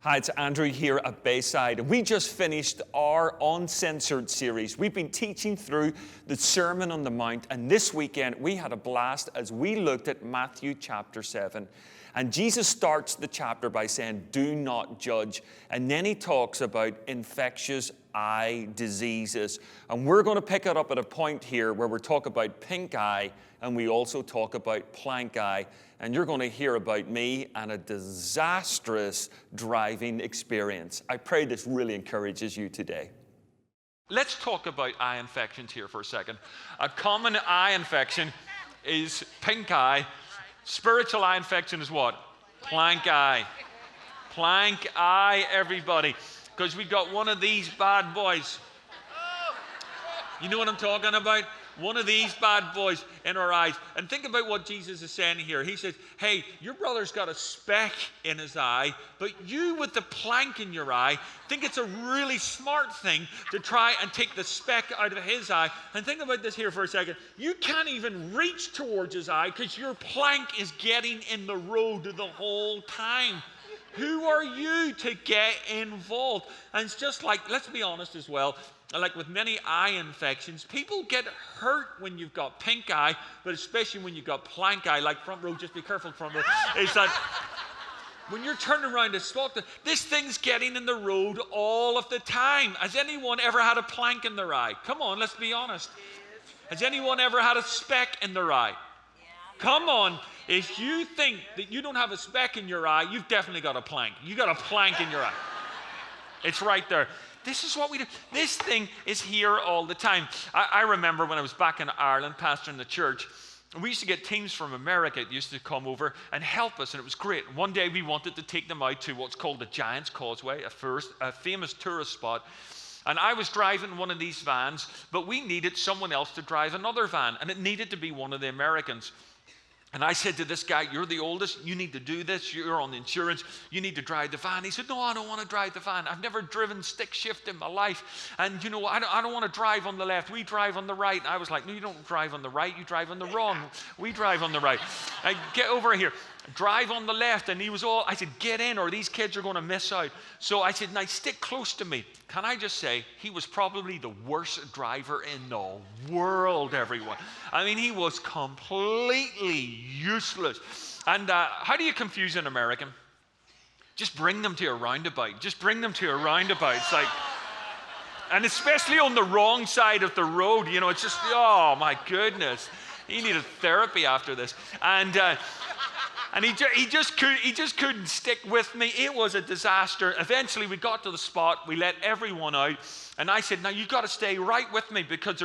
Hi, it's Andrew here at Bayside, and we just finished our Uncensored series. We've been teaching through the Sermon on the Mount, and this weekend we had a blast as we looked at Matthew chapter 7. And Jesus starts the chapter by saying, "Do not judge." And then he talks about infectious eye diseases. And we're going to pick it up at a point here where we're talking about pink eye, and we also talk about plank eye. And you're going to hear about me and a disastrous driving experience. I pray this really encourages you today. Let's talk about eye infections here for a second. A common eye infection is pink eye. Spiritual eye infection is what? Plank eye. Plank eye, everybody. Because we got one of these bad boys. You know what I'm talking about? One of these bad boys in our eyes. And think about what Jesus is saying here. He says, hey, your brother's got a speck in his eye, but you with the plank in your eye think it's a really smart thing to try and take the speck out of his eye. And think about this here for a second. You can't even reach towards his eye because your plank is getting in the road the whole time. Who are you to get involved? And it's just like, let's be honest as well, like with many eye infections, people get hurt when you've got pink eye, but especially when you've got plank eye, like front row, just be careful front row, is that when you're turning around to spot this thing's getting in the road all of the time. Has anyone ever had a plank in their eye? Come on, let's be honest. Has anyone ever had a speck in their eye? Come on. If you think that you don't have a speck in your eye, you've definitely got a plank. You got a plank in your eye. It's right there. This is what we do. This thing is here all the time. I remember when I was back in Ireland pastoring the church, we used to get teams from America that used to come over and help us, and it was great. One day we wanted to take them out to what's called the Giant's Causeway, a famous tourist spot. And I was driving one of these vans, but we needed someone else to drive another van, and it needed to be one of the Americans. And I said to this guy, you're the oldest, you need to do this, you're on the insurance, you need to drive the van. He said, no, I don't want to drive the van. I've never driven stick shift in my life. And you know, I don't want to drive on the left, we drive on the right. And I was like, no, you don't drive on the right, you drive on the wrong. We drive on the right. I get over here, drive on the left. And he was all, I said, get in or these kids are going to miss out. So I said, now stick close to me. Can I just say, he was probably the worst driver in the world, everyone. I mean, he was completely useless. And how do you confuse an American? Just bring them to a roundabout. Just bring them to a roundabout. It's like, and especially on the wrong side of the road, you know, it's just, oh my goodness. He needed therapy after this. And he just couldn't stick with me. It was a disaster. Eventually, we got to the spot. We let everyone out. And I said, now you've got to stay right with me because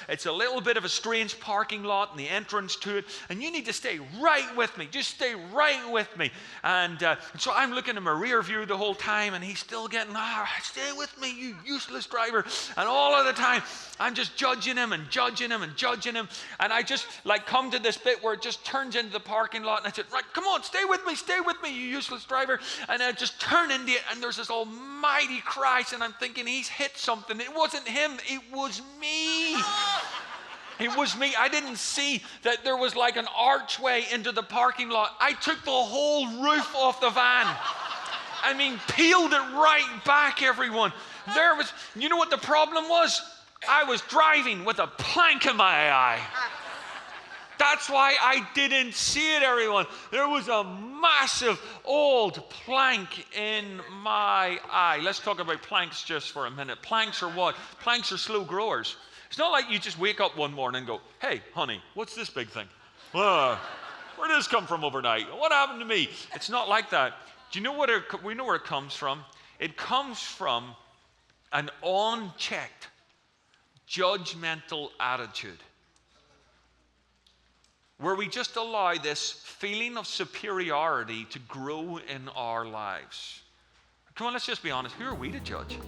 it's a little bit of a strange parking lot and the entrance to it. And you need to stay right with me. Just stay right with me. And so I'm looking in my rear view the whole time. And he's still getting, stay with me, you useless driver. And all of the time, I'm just judging him and judging him and judging him. And I just like come to this bit where it just turns into the parking lot. And I said, right, come on, stay with me, you useless driver. And I just turn into it. And there's this almighty crash. And I'm thinking he's hit something. It wasn't him, it was me. It was me. I didn't see that there was like an archway into the parking lot. I took the whole roof off the van. I mean, peeled it right back, everyone. You know what the problem was? I was driving with a plank in my eye. That's why I didn't see it, everyone. There was a massive old plank in my eye. Let's talk about planks just for a minute. Planks are what? Planks are slow growers. It's not like you just wake up one morning and go, hey, honey, what's this big thing? Where did this come from overnight? What happened to me? It's not like that. Do you know we know where it comes from? It comes from an unchecked, judgmental attitude, where we just allow this feeling of superiority to grow in our lives. Come on, let's just be honest. Who are we to judge?